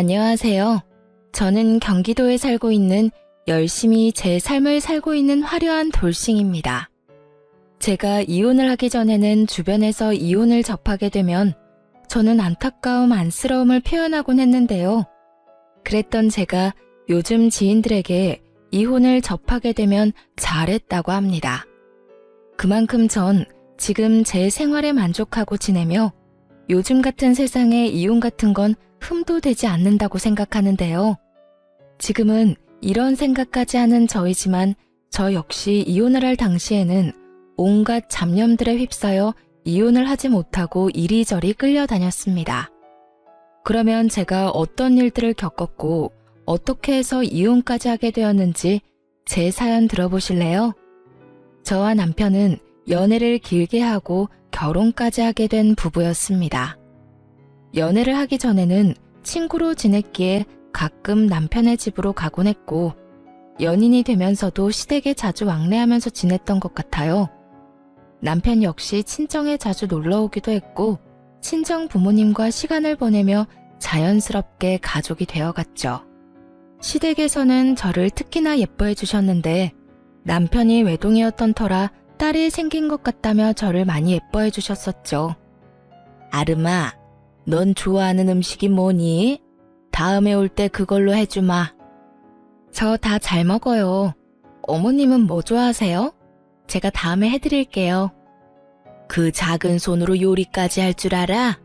안녕하세요. 저는 경기도에 살고 있는 열심히 제 삶을 살고 있는 화려한 돌싱입니다. 제가 이혼을 하기 전에는 주변에서 이혼을 접하게 되면 저는 안타까움, 안쓰러움을 표현하곤 했는데요. 그랬던 제가 요즘 지인들에게 이혼을 접하게 되면 잘했다고 합니다. 그만큼 전 지금 제 생활에 만족하고 지내며 요즘 같은 세상에 이혼 같은 건 흠도 되지 않는다고 생각하는데요. 지금은 이런 생각까지 하는 저이지만 저 역시 이혼을 할 당시에는 온갖 잡념들에 휩싸여 이혼을 하지 못하고 이리저리 끌려다녔습니다. 그러면 제가 어떤 일들을 겪었고 어떻게 해서 이혼까지 하게 되었는지 제 사연 들어보실래요? 저와 남편은 연애를 길게 하고 결혼까지 하게 된 부부였습니다. 연애를 하기 전에는 친구로 지냈기에 가끔 남편의 집으로 가곤 했고 연인이 되면서도 시댁에 자주 왕래하면서 지냈던 것 같아요. 남편 역시 친정에 자주 놀러 오기도 했고 친정 부모님과 시간을 보내며 자연스럽게 가족이 되어갔죠. 시댁에서는 저를 특히나 예뻐해 주셨는데 남편이 외동이었던 터라 딸이 생긴 것 같다며 저를 많이 예뻐해 주셨었죠. 아름아, 넌 좋아하는 음식이 뭐니? 다음에 올 때 그걸로 해주마. 저 다 잘 먹어요. 어머님은 뭐 좋아하세요? 제가 다음에 해드릴게요. 그 작은 손으로 요리까지 할 줄 알아?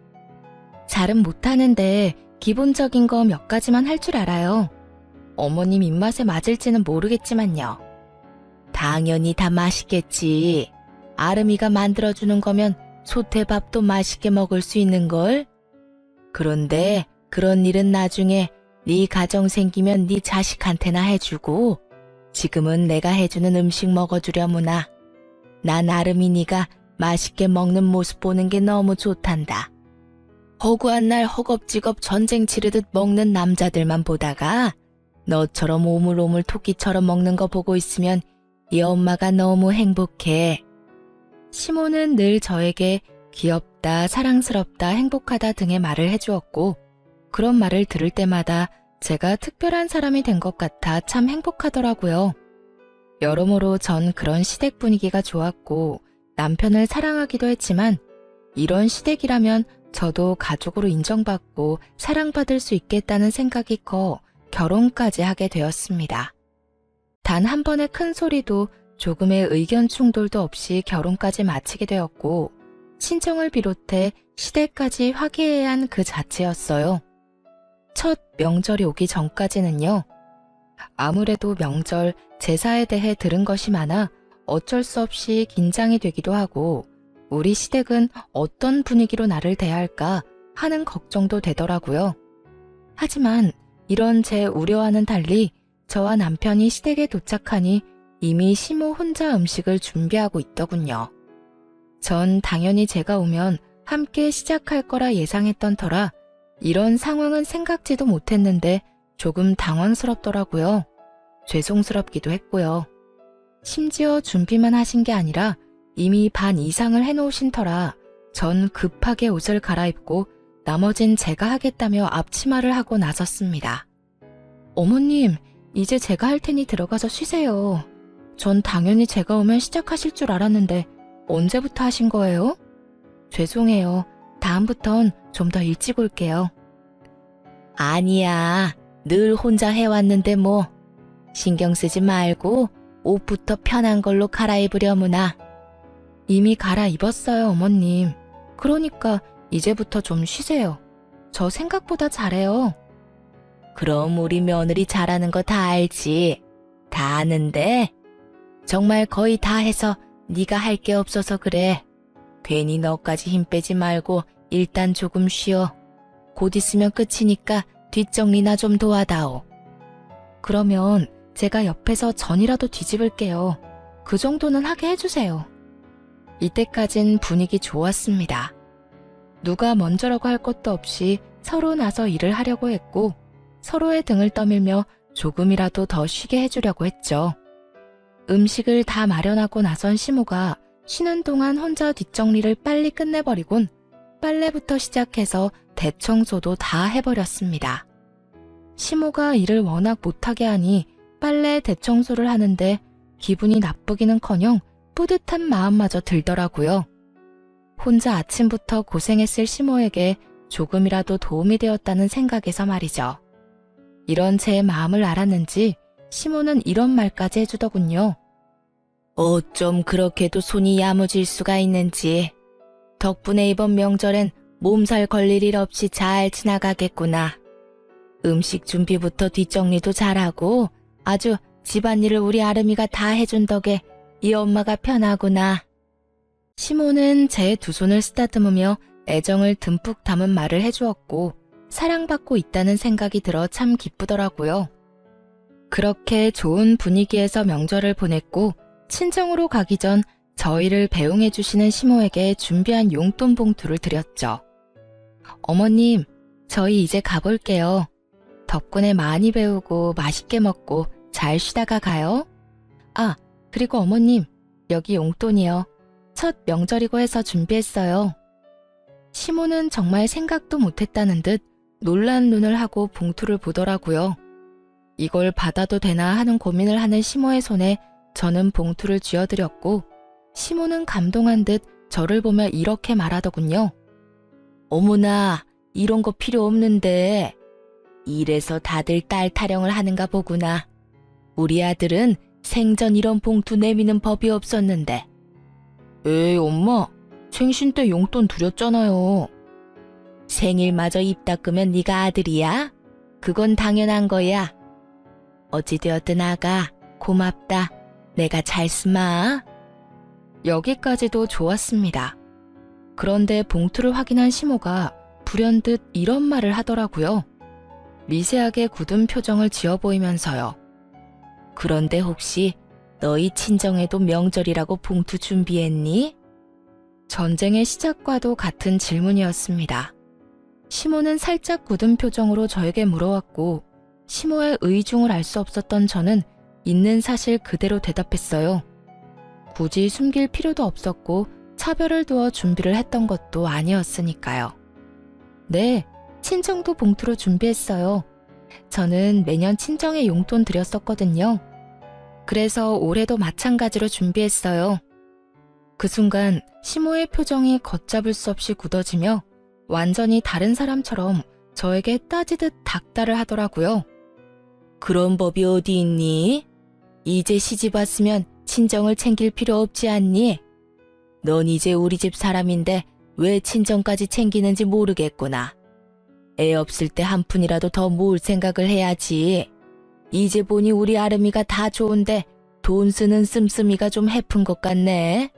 잘은 못하는데 기본적인 거 몇 가지만 할 줄 알아요. 어머님 입맛에 맞을지는 모르겠지만요. 당연히 다 맛있겠지. 아름이가 만들어주는 거면 소태밥도 맛있게 먹을 수 있는걸? 그런데 그런 일은 나중에 네 가정 생기면 네 자식한테나 해주고 지금은 내가 해주는 음식 먹어주려무나. 난 아름이니가 맛있게 먹는 모습 보는 게 너무 좋단다. 허구한 날 허겁지겁 전쟁 치르듯 먹는 남자들만 보다가 너처럼 오물오물 토끼처럼 먹는 거 보고 있으면 이 엄마가 너무 행복해. 시모는 늘 저에게 귀엽다, 사랑스럽다, 행복하다 등의 말을 해주었고 그런 말을 들을 때마다 제가 특별한 사람이 된 것 같아 참 행복하더라고요. 여러모로 전 그런 시댁 분위기가 좋았고 남편을 사랑하기도 했지만 이런 시댁이라면 저도 가족으로 인정받고 사랑받을 수 있겠다는 생각이 커 결혼까지 하게 되었습니다. 단 한 번의 큰 소리도 조금의 의견 충돌도 없이 결혼까지 마치게 되었고 친정을 비롯해 시댁까지 화기애애한 그 자체였어요. 첫 명절이 오기 전까지는요. 아무래도 명절, 제사에 대해 들은 것이 많아 어쩔 수 없이 긴장이 되기도 하고 우리 시댁은 어떤 분위기로 나를 대할까 하는 걱정도 되더라고요. 하지만 이런 제 우려와는 달리 저와 남편이 시댁에 도착하니 이미 시모 혼자 음식을 준비하고 있더군요. 전 당연히 제가 오면 함께 시작할 거라 예상했던 터라 이런 상황은 생각지도 못했는데 조금 당황스럽더라고요. 죄송스럽기도 했고요. 심지어 준비만 하신 게 아니라 이미 반 이상을 해놓으신 터라 전 급하게 옷을 갈아입고 나머진 제가 하겠다며 앞치마를 하고 나섰습니다. 어머님, 이제 제가 할 테니 들어가서 쉬세요. 전 당연히 제가 오면 시작하실 줄 알았는데 언제부터 하신 거예요? 죄송해요. 다음부턴 좀 더 일찍 올게요. 아니야. 늘 혼자 해왔는데 뭐. 신경 쓰지 말고 옷부터 편한 걸로 갈아입으려무나. 이미 갈아입었어요, 어머님. 그러니까 이제부터 좀 쉬세요. 저 생각보다 잘해요. 그럼 우리 며느리 잘하는 거 다 알지. 다 아는데 정말 거의 다 해서 네가 할 게 없어서 그래. 괜히 너까지 힘 빼지 말고 일단 조금 쉬어. 곧 있으면 끝이니까 뒷정리나 좀 도와다오. 그러면 제가 옆에서 전이라도 뒤집을게요. 그 정도는 하게 해주세요. 이때까진 분위기 좋았습니다. 누가 먼저라고 할 것도 없이 서로 나서 일을 하려고 했고 서로의 등을 떠밀며 조금이라도 더 쉬게 해주려고 했죠. 음식을 다 마련하고 나선 시모가 쉬는 동안 혼자 뒷정리를 빨리 끝내버리곤 빨래부터 시작해서 대청소도 다 해버렸습니다. 시모가 일을 워낙 못하게 하니 빨래 대청소를 하는데 기분이 나쁘기는커녕 뿌듯한 마음마저 들더라고요. 혼자 아침부터 고생했을 시모에게 조금이라도 도움이 되었다는 생각에서 말이죠. 이런 제 마음을 알았는지 시모는 이런 말까지 해주더군요. 어쩜 그렇게도 손이 야무질 수가 있는지. 덕분에 이번 명절엔 몸살 걸릴 일 없이 잘 지나가겠구나. 음식 준비부터 뒷정리도 잘하고 아주 집안일을 우리 아름이가 다 해준 덕에 이 엄마가 편하구나. 시모는 제 두 손을 쓰다듬으며 애정을 듬뿍 담은 말을 해주었고 사랑받고 있다는 생각이 들어 참 기쁘더라고요. 그렇게 좋은 분위기에서 명절을 보냈고 친정으로 가기 전 저희를 배웅해 주시는 시모에게 준비한 용돈 봉투를 드렸죠. 어머님, 저희 이제 가볼게요. 덕분에 많이 배우고 맛있게 먹고 잘 쉬다가 가요. 아, 그리고 어머님, 여기 용돈이요. 첫 명절이고 해서 준비했어요. 시모는 정말 생각도 못했다는 듯 놀란 눈을 하고 봉투를 보더라고요. 이걸 받아도 되나 하는 고민을 하는 시모의 손에 저는 봉투를 쥐어드렸고 시모는 감동한 듯 저를 보며 이렇게 말하더군요. 어머나, 이런 거 필요 없는데. 이래서 다들 딸 타령을 하는가 보구나. 우리 아들은 생전 이런 봉투 내미는 법이 없었는데. 에이, 엄마, 생신 때 용돈 드렸잖아요. 생일마저 입 닦으면 네가 아들이야? 그건 당연한 거야. 어찌되었든 아가, 고맙다. 내가 잘 쓰마. 여기까지도 좋았습니다. 그런데 봉투를 확인한 시모가 불현듯 이런 말을 하더라고요. 미세하게 굳은 표정을 지어 보이면서요. 그런데 혹시 너희 친정에도 명절이라고 봉투 준비했니? 전쟁의 시작과도 같은 질문이었습니다. 시모는 살짝 굳은 표정으로 저에게 물어왔고 시모의 의중을 알 수 없었던 저는 있는 사실 그대로 대답했어요. 굳이 숨길 필요도 없었고 차별을 두어 준비를 했던 것도 아니었으니까요. 네, 친정도 봉투로 준비했어요. 저는 매년 친정에 용돈 드렸었거든요. 그래서 올해도 마찬가지로 준비했어요. 그 순간 시모의 표정이 걷잡을 수 없이 굳어지며 완전히 다른 사람처럼 저에게 따지듯 닥달을 하더라고요. 그런 법이 어디 있니? 이제 시집 왔으면 친정을 챙길 필요 없지 않니? 넌 이제 우리 집 사람인데 왜 친정까지 챙기는지 모르겠구나. 애 없을 때 한 푼이라도 더 모을 생각을 해야지. 이제 보니 우리 아름이가 다 좋은데 돈 쓰는 씀씀이가 좀 해픈 것 같네.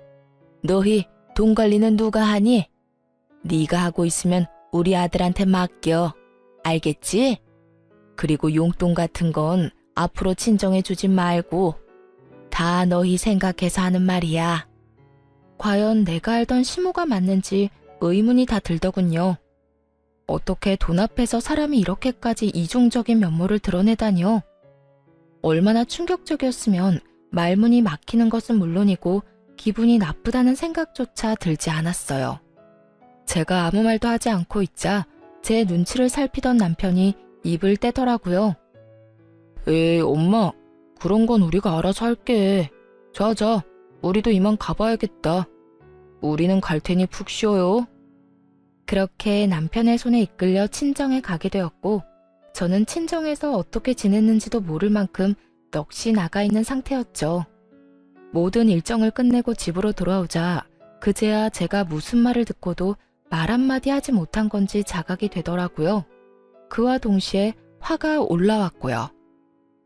너희 돈 관리는 누가 하니? 네가 하고 있으면 우리 아들한테 맡겨. 알겠지? 그리고 용돈 같은 건 앞으로 친정해 주지 말고 다 너희 생각해서 하는 말이야. 과연 내가 알던 시모가 맞는지 의문이 다 들더군요. 어떻게 돈 앞에서 사람이 이렇게까지 이중적인 면모를 드러내다니요. 얼마나 충격적이었으면 말문이 막히는 것은 물론이고 기분이 나쁘다는 생각조차 들지 않았어요. 제가 아무 말도 하지 않고 있자 제 눈치를 살피던 남편이 입을 떼더라고요. 에이, 엄마, 그런 건 우리가 알아서 할게. 자자, 우리도 이만 가봐야겠다. 우리는 갈 테니 푹 쉬어요. 그렇게 남편의 손에 이끌려 친정에 가게 되었고 저는 친정에서 어떻게 지냈는지도 모를 만큼 넋이 나가 있는 상태였죠. 모든 일정을 끝내고 집으로 돌아오자 그제야 제가 무슨 말을 듣고도 말 한마디 하지 못한 건지 자각이 되더라고요. 그와 동시에 화가 올라왔고요.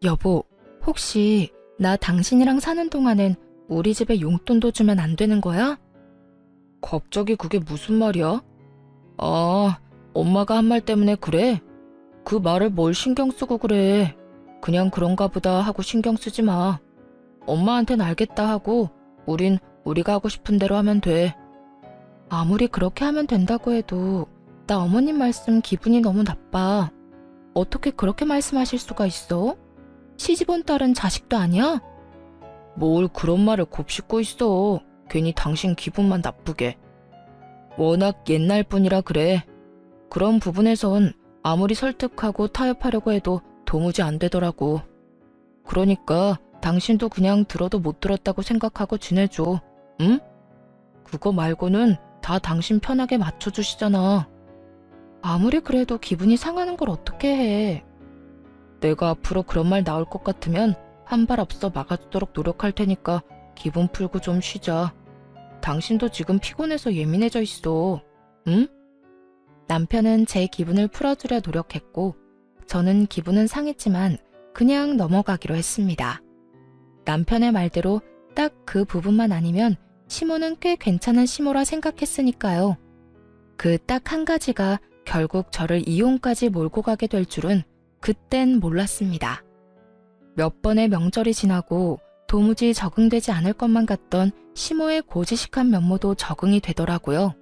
여보, 혹시 나 당신이랑 사는 동안엔 우리 집에 용돈도 주면 안 되는 거야? 갑자기 그게 무슨 말이야? 아, 엄마가 한 말 때문에 그래? 그 말을 뭘 신경 쓰고 그래. 그냥 그런가 보다 하고 신경 쓰지 마. 엄마한텐 알겠다 하고 우린 우리가 하고 싶은 대로 하면 돼. 아무리 그렇게 하면 된다고 해도 나 어머님 말씀 기분이 너무 나빠. 어떻게 그렇게 말씀하실 수가 있어? 시집 온 딸은 자식도 아니야? 뭘 그런 말을 곱씹고 있어. 괜히 당신 기분만 나쁘게. 워낙 옛날 분이라 그래. 그런 부분에선 아무리 설득하고 타협하려고 해도 도무지 안 되더라고. 그러니까 당신도 그냥 들어도 못 들었다고 생각하고 지내줘. 응? 그거 말고는 다 당신 편하게 맞춰주시잖아. 아무리 그래도 기분이 상하는 걸 어떻게 해. 내가 앞으로 그런 말 나올 것 같으면 한 발 앞서 막아주도록 노력할 테니까 기분 풀고 좀 쉬자. 당신도 지금 피곤해서 예민해져 있어. 응? 남편은 제 기분을 풀어주려 노력했고 저는 기분은 상했지만 그냥 넘어가기로 했습니다. 남편의 말대로 딱 그 부분만 아니면 시모는 꽤 괜찮은 시모라 생각했으니까요. 그 딱 한 가지가 결국 저를 이혼까지 몰고 가게 될 줄은 그땐 몰랐습니다. 몇 번의 명절이 지나고 도무지 적응되지 않을 것만 같던 시모의 고지식한 면모도 적응이 되더라고요.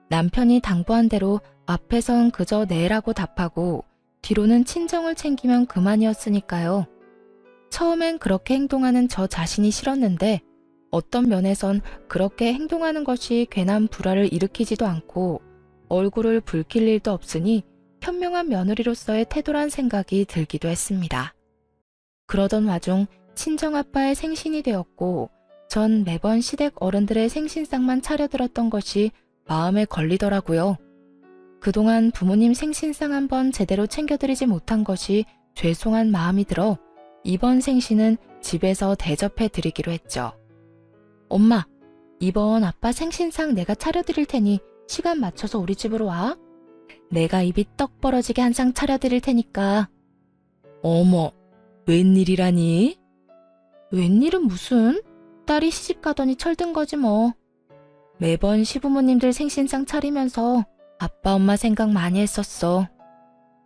남편이 당부한 대로 앞에선 그저 네라고 답하고 뒤로는 친정을 챙기면 그만이었으니까요. 처음엔 그렇게 행동하는 저 자신이 싫었는데 어떤 면에선 그렇게 행동하는 것이 괜한 불화를 일으키지도 않고 얼굴을 붉힐 일도 없으니 현명한 며느리로서의 태도란 생각이 들기도 했습니다. 그러던 와중 친정아빠의 생신이 되었고 전 매번 시댁 어른들의 생신상만 차려들었던 것이 마음에 걸리더라고요. 그동안 부모님 생신상 한번 제대로 챙겨드리지 못한 것이 죄송한 마음이 들어 이번 생신은 집에서 대접해 드리기로 했죠. 엄마, 이번 아빠 생신상 내가 차려드릴 테니 시간 맞춰서 우리 집으로 와. 내가 입이 떡 벌어지게 한 상 차려드릴 테니까. 어머, 웬일이라니? 웬일은 무슨? 딸이 시집 가더니 철든 거지 뭐. 매번 시부모님들 생신상 차리면서 아빠 엄마 생각 많이 했었어.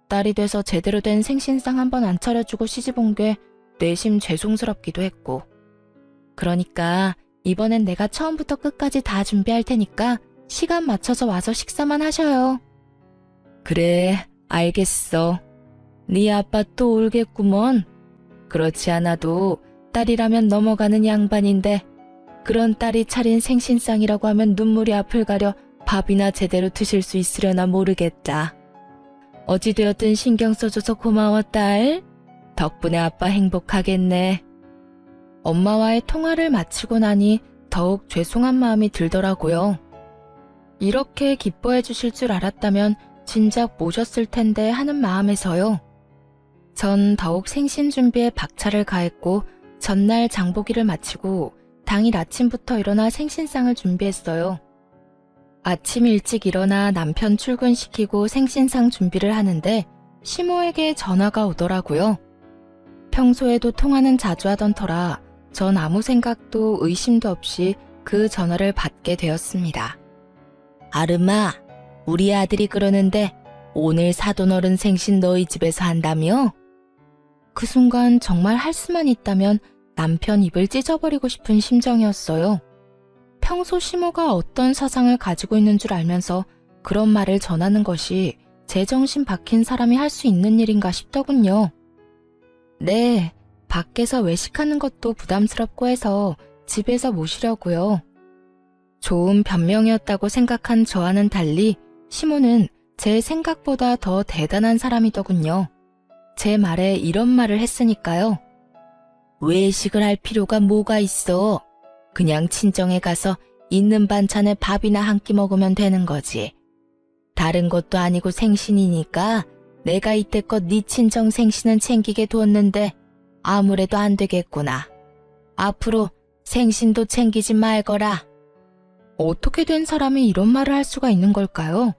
딸이 돼서 제대로 된 생신상 한 번 안 차려주고 시집 온 게 내심 죄송스럽기도 했고. 그러니까 이번엔 내가 처음부터 끝까지 다 준비할 테니까 시간 맞춰서 와서 식사만 하셔요. 그래, 알겠어. 네 아빠 또 울겠구먼. 그렇지 않아도 딸이라면 넘어가는 양반인데 그런 딸이 차린 생신상이라고 하면 눈물이 앞을 가려 밥이나 제대로 드실 수 있으려나 모르겠다. 어찌되었든 신경 써줘서 고마워, 딸. 덕분에 아빠 행복하겠네. 엄마와의 통화를 마치고 나니 더욱 죄송한 마음이 들더라고요. 이렇게 기뻐해 주실 줄 알았다면 진작 모셨을 텐데 하는 마음에서요. 전 더욱 생신 준비에 박차를 가했고 전날 장보기를 마치고 당일 아침부터 일어나 생신상을 준비했어요. 아침 일찍 일어나 남편 출근시키고 생신상 준비를 하는데 시모에게 전화가 오더라고요. 평소에도 통화는 자주 하던 터라 전 아무 생각도 의심도 없이 그 전화를 받게 되었습니다. 아름아, 우리 아들이 그러는데 오늘 사돈어른 생신 너희 집에서 한다며? 그 순간 정말 할 수만 있다면 남편 입을 찢어버리고 싶은 심정이었어요. 평소 시모가 어떤 사상을 가지고 있는 줄 알면서 그런 말을 전하는 것이 제정신 박힌 사람이 할 수 있는 일인가 싶더군요. 네, 밖에서 외식하는 것도 부담스럽고 해서 집에서 모시려고요. 좋은 변명이었다고 생각한 저와는 달리 시모는 제 생각보다 더 대단한 사람이더군요. 제 말에 이런 말을 했으니까요. 외식을 할 필요가 뭐가 있어. 그냥 친정에 가서 있는 반찬에 밥이나 한 끼 먹으면 되는 거지. 다른 것도 아니고 생신이니까 내가 이때껏 네 친정 생신은 챙기게 뒀는데 아무래도 안 되겠구나. 앞으로 생신도 챙기지 말거라. 어떻게 된 사람이 이런 말을 할 수가 있는 걸까요?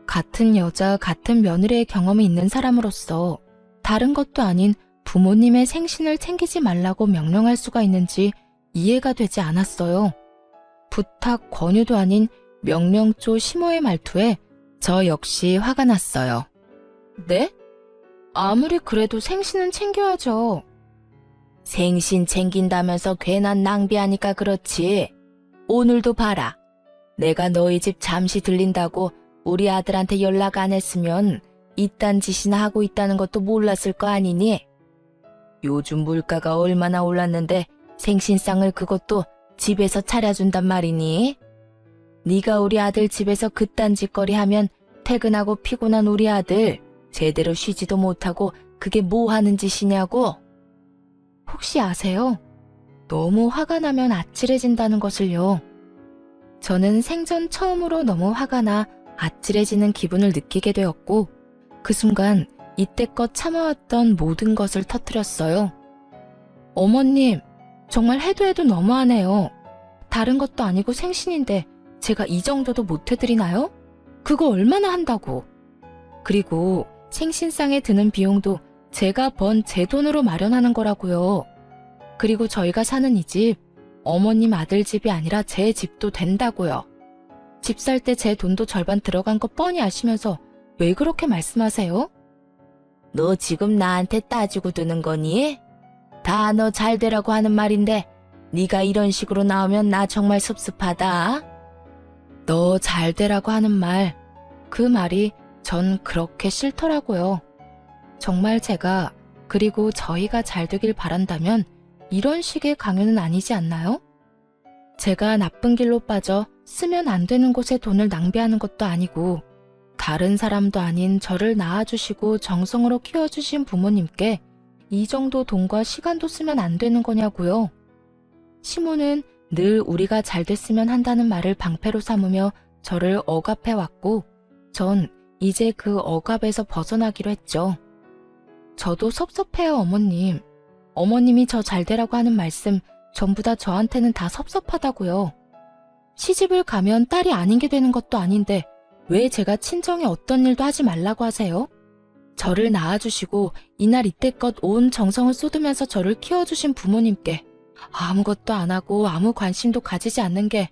같은 여자, 같은 며느리의 경험이 있는 사람으로서 다른 것도 아닌 부모님의 생신을 챙기지 말라고 명령할 수가 있는지 이해가 되지 않았어요. 부탁, 권유도 아닌 명령조 시모의 말투에 저 역시 화가 났어요. 네? 아무리 그래도 생신은 챙겨야죠. 생신 챙긴다면서 괜한 낭비하니까 그렇지. 오늘도 봐라. 내가 너희 집 잠시 들린다고 우리 아들한테 연락 안 했으면 이딴 짓이나 하고 있다는 것도 몰랐을 거 아니니? 요즘 물가가 얼마나 올랐는데 생신상을 그것도 집에서 차려준단 말이니? 네가 우리 아들 집에서 그딴 짓거리 하면 퇴근하고 피곤한 우리 아들 제대로 쉬지도 못하고 그게 뭐 하는 짓이냐고. 혹시 아세요? 너무 화가 나면 아찔해진다는 것을요. 저는 생전 처음으로 너무 화가 나 아찔해지는 기분을 느끼게 되었고 그 순간 이때껏 참아왔던 모든 것을 터뜨렸어요. 어머님, 정말 해도 해도 너무하네요. 다른 것도 아니고 생신인데 제가 이 정도도 못 해드리나요? 그거 얼마나 한다고. 그리고 생신상에 드는 비용도 제가 번 제 돈으로 마련하는 거라고요. 그리고 저희가 사는 이 집, 어머님 아들 집이 아니라 제 집도 된다고요. 집 살 때 제 돈도 절반 들어간 거 뻔히 아시면서 왜 그렇게 말씀하세요? 너 지금 나한테 따지고 드는 거니? 다 너 잘 되라고 하는 말인데 네가 이런 식으로 나오면 나 정말 섭섭하다. 너 잘 되라고 하는 말, 그 말이 전 그렇게 싫더라고요. 정말 제가 그리고 저희가 잘 되길 바란다면 이런 식의 강요는 아니지 않나요? 제가 나쁜 길로 빠져 쓰면 안 되는 곳에 돈을 낭비하는 것도 아니고 다른 사람도 아닌 저를 낳아주시고 정성으로 키워주신 부모님께 이 정도 돈과 시간도 쓰면 안 되는 거냐고요. 시모는 늘 우리가 잘 됐으면 한다는 말을 방패로 삼으며 저를 억압해왔고 전 이제 그 억압에서 벗어나기로 했죠. 저도 섭섭해요, 어머님. 어머님이 저 잘 되라고 하는 말씀 전부 다 저한테는 다 섭섭하다고요. 시집을 가면 딸이 아닌 게 되는 것도 아닌데 왜 제가 친정에 어떤 일도 하지 말라고 하세요? 저를 낳아주시고 이날 이때껏 온 정성을 쏟으면서 저를 키워주신 부모님께 아무것도 안 하고 아무 관심도 가지지 않는 게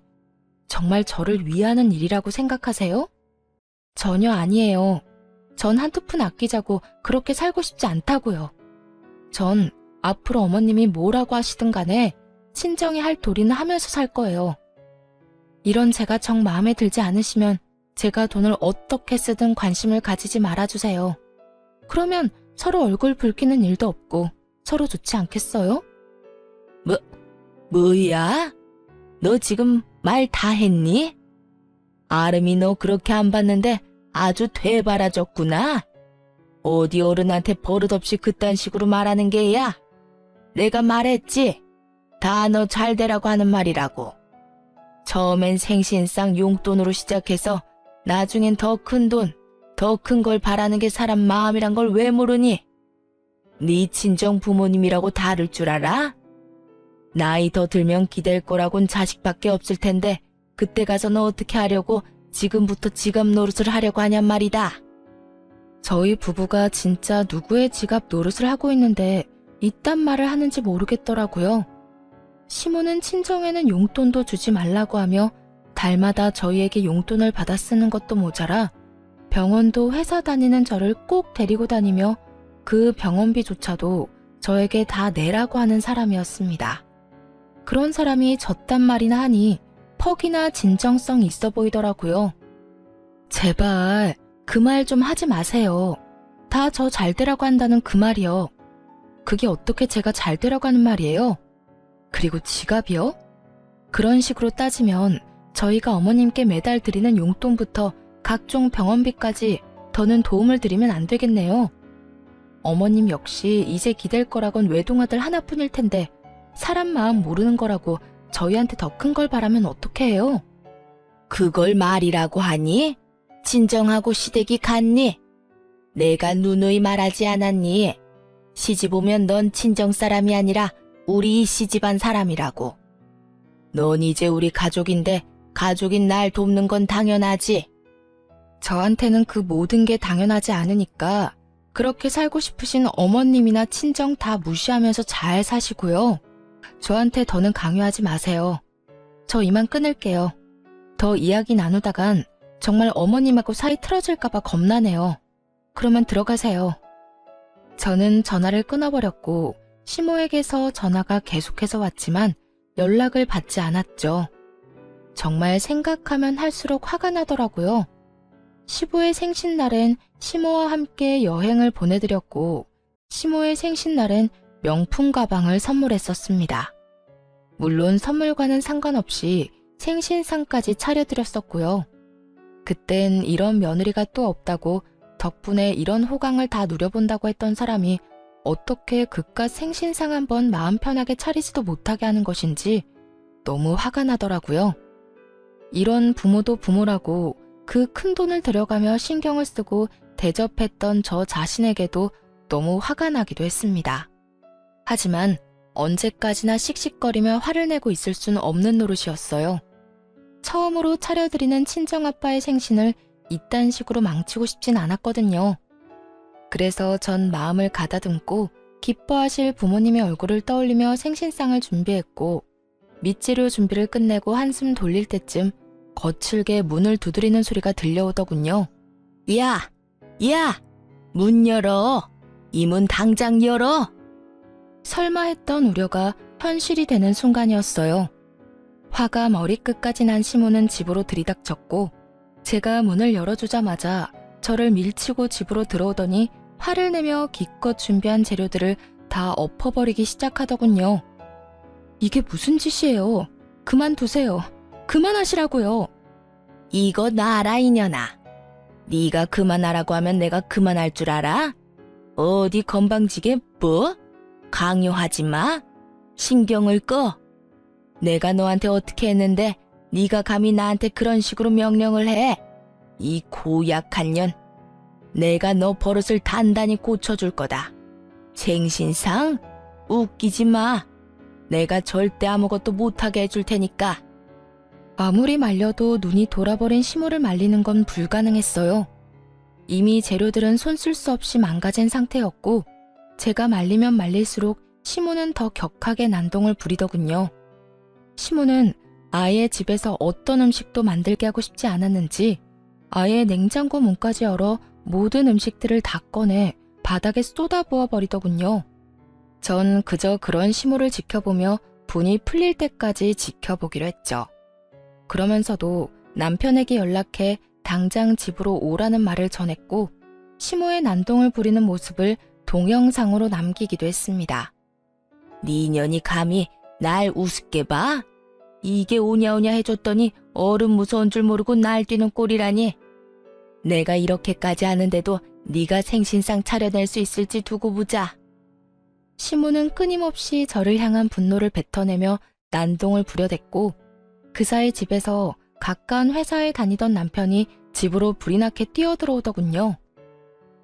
정말 저를 위하는 일이라고 생각하세요? 전혀 아니에요. 전 한두 푼 아끼자고 그렇게 살고 싶지 않다고요. 전 앞으로 어머님이 뭐라고 하시든 간에 친정이 할 도리는 하면서 살 거예요. 이런 제가 정 마음에 들지 않으시면 제가 돈을 어떻게 쓰든 관심을 가지지 말아주세요. 그러면 서로 얼굴 붉히는 일도 없고 서로 좋지 않겠어요? 뭐야? 너 지금 말 다 했니? 아름이 너 그렇게 안 봤는데 아주 되바라졌구나. 어디 어른한테 버릇없이 그딴 식으로 말하는 게야? 내가 말했지? 다 너 잘 되라고 하는 말이라고. 처음엔 생신상 용돈으로 시작해서 나중엔 더 큰 돈, 더 큰 걸 바라는 게 사람 마음이란 걸 왜 모르니? 네 친정 부모님이라고 다를 줄 알아? 나이 더 들면 기댈 거라곤 자식밖에 없을 텐데 그때 가서 너 어떻게 하려고 지금부터 지갑 노릇을 하려고 하냔 말이다. 저희 부부가 진짜 누구의 지갑 노릇을 하고 있는데 이딴 말을 하는지 모르겠더라고요. 시모는 친정에는 용돈도 주지 말라고 하며 달마다 저희에게 용돈을 받아 쓰는 것도 모자라 병원도 회사 다니는 저를 꼭 데리고 다니며 그 병원비조차도 저에게 다 내라고 하는 사람이었습니다. 그런 사람이 저딴 말이나 하니 퍽이나 진정성 있어 보이더라고요. 제발 그 말 좀 하지 마세요. 다 저 잘 되라고 한다는 그 말이요. 그게 어떻게 제가 잘 되라고 하는 말이에요? 그리고 지갑이요? 그런 식으로 따지면 저희가 어머님께 매달 드리는 용돈부터 각종 병원비까지 더는 도움을 드리면 안 되겠네요. 어머님 역시 이제 기댈 거라곤 외동아들 하나뿐일 텐데 사람 마음 모르는 거라고 저희한테 더 큰 걸 바라면 어떻게 해요? 그걸 말이라고 하니? 친정하고 시댁이 같니? 내가 누누이 말하지 않았니? 시집 오면 넌 친정 사람이 아니라 우리 이 시집안 사람이라고. 넌 이제 우리 가족인데 가족인 날 돕는 건 당연하지. 저한테는 그 모든 게 당연하지 않으니까 그렇게 살고 싶으신 어머님이나 친정 다 무시하면서 잘 사시고요. 저한테 더는 강요하지 마세요. 저 이만 끊을게요. 더 이야기 나누다간 정말 어머님하고 사이 틀어질까봐 겁나네요. 그러면 들어가세요. 저는 전화를 끊어버렸고 시모에게서 전화가 계속해서 왔지만 연락을 받지 않았죠. 정말 생각하면 할수록 화가 나더라고요. 시부의 생신날엔 시모와 함께 여행을 보내드렸고 시모의 생신날엔 명품 가방을 선물했었습니다. 물론 선물과는 상관없이 생신상까지 차려드렸었고요. 그땐 이런 며느리가 또 없다고 덕분에 이런 호강을 다 누려본다고 했던 사람이 어떻게 그깟 생신상 한번 마음 편하게 차리지도 못하게 하는 것인지 너무 화가 나더라고요. 이런 부모도 부모라고 그 큰 돈을 들여가며 신경을 쓰고 대접했던 저 자신에게도 너무 화가 나기도 했습니다. 하지만 언제까지나 씩씩거리며 화를 내고 있을 수는 없는 노릇이었어요. 처음으로 차려드리는 친정아빠의 생신을 이딴 식으로 망치고 싶진 않았거든요. 그래서 전 마음을 가다듬고 기뻐하실 부모님의 얼굴을 떠올리며 생신상을 준비했고, 밑재료 준비를 끝내고 한숨 돌릴 때쯤 거칠게 문을 두드리는 소리가 들려오더군요. 야! 야! 문 열어! 이 문 당장 열어! 설마 했던 우려가 현실이 되는 순간이었어요. 화가 머리끝까지 난 시모는 집으로 들이닥쳤고, 제가 문을 열어주자마자 저를 밀치고 집으로 들어오더니 화를 내며 기껏 준비한 재료들을 다 엎어버리기 시작하더군요. 이게 무슨 짓이에요? 그만두세요. 그만하시라고요. 이거 놔라 이년아. 네가 그만하라고 하면 내가 그만할 줄 알아? 어디 건방지게 뭐? 강요하지 마. 신경을 꺼. 내가 너한테 어떻게 했는데 네가 감히 나한테 그런 식으로 명령을 해. 이 고약한 년. 내가 너 버릇을 단단히 고쳐줄 거다. 생신상? 웃기지 마. 내가 절대 아무것도 못하게 해줄 테니까. 아무리 말려도 눈이 돌아버린 시모를 말리는 건 불가능했어요. 이미 재료들은 손 쓸 수 없이 망가진 상태였고, 제가 말리면 말릴수록 시모는 더 격하게 난동을 부리더군요. 시모는 아예 집에서 어떤 음식도 만들게 하고 싶지 않았는지 아예 냉장고 문까지 열어 모든 음식들을 다 꺼내 바닥에 쏟아부어 버리더군요. 전 그저 그런 시모를 지켜보며 분이 풀릴 때까지 지켜보기로 했죠. 그러면서도 남편에게 연락해 당장 집으로 오라는 말을 전했고, 시모의 난동을 부리는 모습을 동영상으로 남기기도 했습니다. 네 년이 감히 날 우습게 봐? 이게 오냐오냐 해줬더니 어른 무서운 줄 모르고 날뛰는 꼴이라니. 내가 이렇게까지 하는데도 네가 생신상 차려낼 수 있을지 두고 보자. 시모는 끊임없이 저를 향한 분노를 뱉어내며 난동을 부려댔고, 그 사이 집에서 가까운 회사에 다니던 남편이 집으로 불이 나게 뛰어들어오더군요.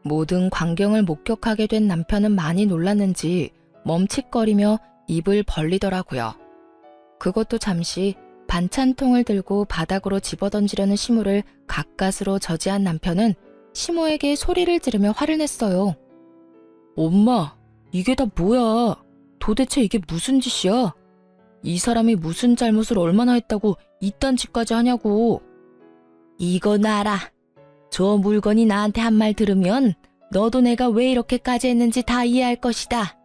모든 광경을 목격하게 된 남편은 많이 놀랐는지 멈칫거리며 입을 벌리더라고요. 그것도 잠시 반찬통을 들고 바닥으로 집어던지려는 시모를 가까스로 저지한 남편은 시모에게 소리를 지르며 화를 냈어요. 엄마, 이게 다 뭐야? 도대체 이게 무슨 짓이야? 이 사람이 무슨 잘못을 얼마나 했다고 이딴 짓까지 하냐고. 이거 놔라. 저 물건이 나한테 한 말 들으면 너도 내가 왜 이렇게까지 했는지 다 이해할 것이다.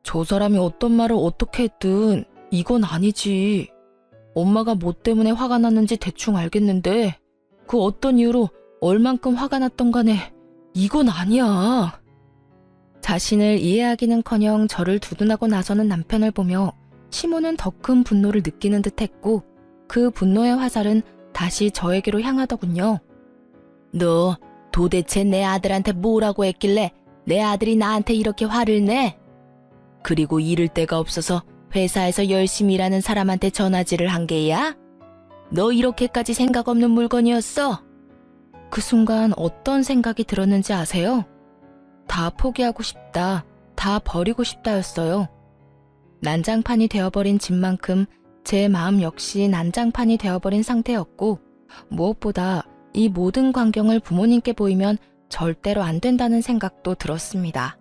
저 사람이 어떤 말을 어떻게 했든 이건 아니지. 엄마가 뭐 때문에 화가 났는지 대충 알겠는데 그 어떤 이유로 얼만큼 화가 났던 간에 이건 아니야. 자신을 이해하기는커녕 저를 두둔하고 나서는 남편을 보며 시모는 더 큰 분노를 느끼는 듯했고, 그 분노의 화살은 다시 저에게로 향하더군요. 너 도대체 내 아들한테 뭐라고 했길래 내 아들이 나한테 이렇게 화를 내? 그리고 이를 데가 없어서 회사에서 열심히 일하는 사람한테 전화질을 한 게야? 너 이렇게까지 생각 없는 물건이었어? 그 순간 어떤 생각이 들었는지 아세요? 다 포기하고 싶다, 다 버리고 싶다였어요. 난장판이 되어버린 집만큼 제 마음 역시 난장판이 되어버린 상태였고, 무엇보다 이 모든 광경을 부모님께 보이면 절대로 안 된다는 생각도 들었습니다.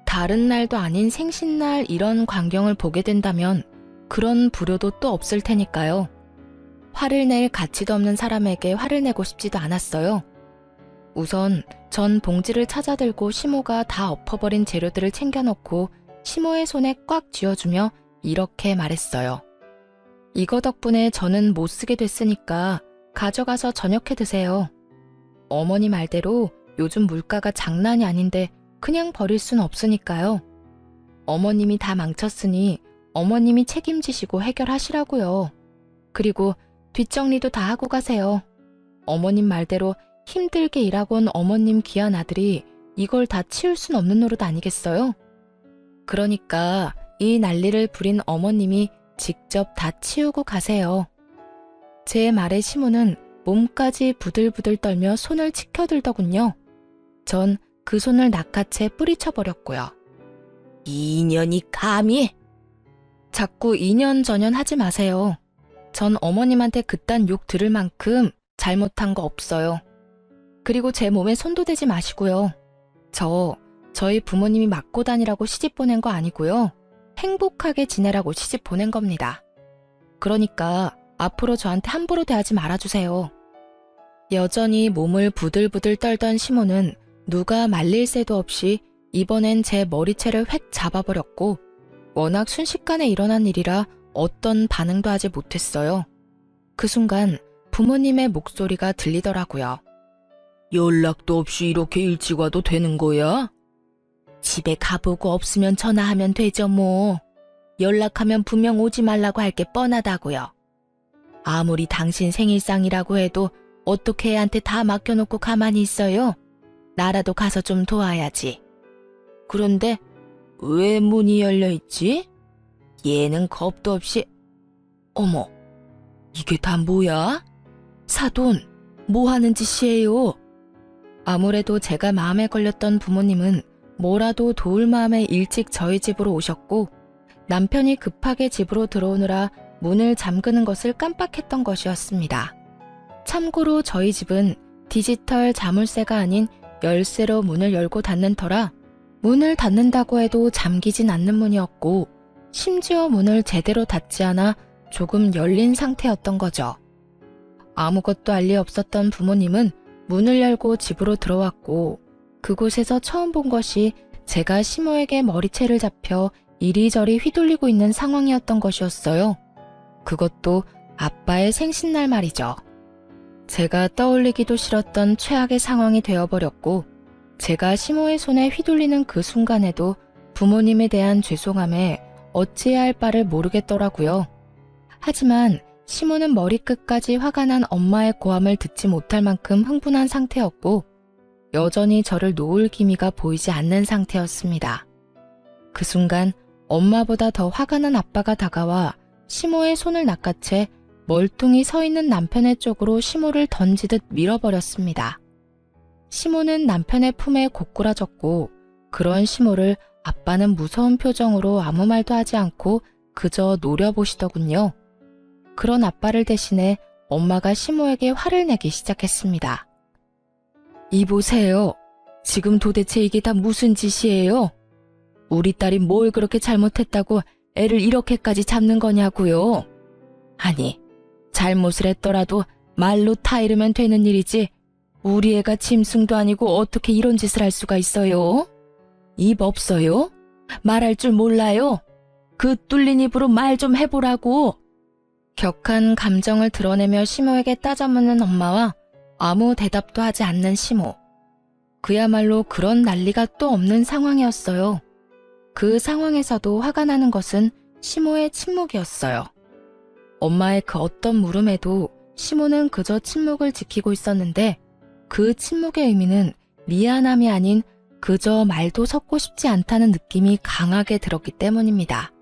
다른 날도 아닌 생신날 이런 광경을 보게 된다면 그런 불효도 또 없을 테니까요. 화를 낼 가치도 없는 사람에게 화를 내고 싶지도 않았어요. 우선 전 봉지를 찾아들고 시모가 다 엎어버린 재료들을 챙겨놓고 시모의 손에 꽉 쥐어주며 이렇게 말했어요. 이거 덕분에 저는 못 쓰게 됐으니까 가져가서 저녁해 드세요. 어머니 말대로 요즘 물가가 장난이 아닌데 그냥 버릴 순 없으니까요. 어머님이 다 망쳤으니 어머님이 책임지시고 해결하시라고요. 그리고 뒷정리도 다 하고 가세요. 어머님 말대로 힘들게 일하고 온 어머님 귀한 아들이 이걸 다 치울 순 없는 노릇 아니겠어요? 그러니까 이 난리를 부린 어머님이 직접 다 치우고 가세요. 제 말에 시모는 몸까지 부들부들 떨며 손을 치켜들더군요. 전 그 손을 낚아채 뿌리쳐버렸고요. 이년이 감히! 자꾸 이년저년 하지 마세요. 전 어머님한테 그딴 욕 들을 만큼 잘못한 거 없어요. 그리고 제 몸에 손도 대지 마시고요. 저희 부모님이 맞고 다니라고 시집 보낸 거 아니고요. 행복하게 지내라고 시집 보낸 겁니다. 그러니까 앞으로 저한테 함부로 대하지 말아주세요. 여전히 몸을 부들부들 떨던 시모는 누가 말릴 새도 없이 이번엔 제 머리채를 획 잡아버렸고 워낙 순식간에 일어난 일이라 어떤 반응도 하지 못했어요. 그 순간 부모님의 목소리가 들리더라고요. 연락도 없이 이렇게 일찍 와도 되는 거야? 집에 가보고 없으면 전화하면 되죠 뭐. 연락하면 분명 오지 말라고 할 게 뻔하다고요. 아무리 당신 생일상이라고 해도 어떻게 애한테 다 맡겨놓고 가만히 있어요? 나라도 가서 좀 도와야지. 그런데 왜 문이 열려있지? 얘는 겁도 없이... 어머, 이게 다 뭐야? 사돈, 뭐 하는 짓이에요? 아무래도 제가 마음에 걸렸던 부모님은 뭐라도 도울 마음에 일찍 저희 집으로 오셨고 남편이 급하게 집으로 들어오느라 문을 잠그는 것을 깜빡했던 것이었습니다. 참고로 저희 집은 디지털 자물쇠가 아닌 열쇠로 문을 열고 닫는 터라 문을 닫는다고 해도 잠기진 않는 문이었고 심지어 문을 제대로 닫지 않아 조금 열린 상태였던 거죠. 아무것도 알 리 없었던 부모님은 문을 열고 집으로 들어왔고 그곳에서 처음 본 것이 제가 시모에게 머리채를 잡혀 이리저리 휘둘리고 있는 상황이었던 것이었어요. 그것도 아빠의 생신날 말이죠. 제가 떠올리기도 싫었던 최악의 상황이 되어버렸고 제가 시모의 손에 휘둘리는 그 순간에도 부모님에 대한 죄송함에 어찌해야 할 바를 모르겠더라고요. 하지만 시모는 머리끝까지 화가 난 엄마의 고함을 듣지 못할 만큼 흥분한 상태였고 여전히 저를 놓을 기미가 보이지 않는 상태였습니다. 그 순간 엄마보다 더 화가 난 아빠가 다가와 시모의 손을 낚아채 멀뚱히 서 있는 남편의 쪽으로 시모를 던지듯 밀어버렸습니다. 시모는 남편의 품에 고꾸라졌고 그런 시모를 아빠는 무서운 표정으로 아무 말도 하지 않고 그저 노려보시더군요. 그런 아빠를 대신해 엄마가 시모에게 화를 내기 시작했습니다. 이보세요. 지금 도대체 이게 다 무슨 짓이에요? 우리 딸이 뭘 그렇게 잘못했다고 애를 이렇게까지 잡는 거냐고요? 아니, 잘못을 했더라도 말로 타이르면 되는 일이지 우리 애가 짐승도 아니고 어떻게 이런 짓을 할 수가 있어요? 입 없어요? 말할 줄 몰라요? 그 뚫린 입으로 말 좀 해보라고. 격한 감정을 드러내며 시모에게 따져묻는 엄마와 아무 대답도 하지 않는 시모. 그야말로 그런 난리가 또 없는 상황이었어요. 그 상황에서도 화가 나는 것은 시모의 침묵이었어요. 엄마의 그 어떤 물음에도 시모는 그저 침묵을 지키고 있었는데 그 침묵의 의미는 미안함이 아닌 그저 말도 섞고 싶지 않다는 느낌이 강하게 들었기 때문입니다.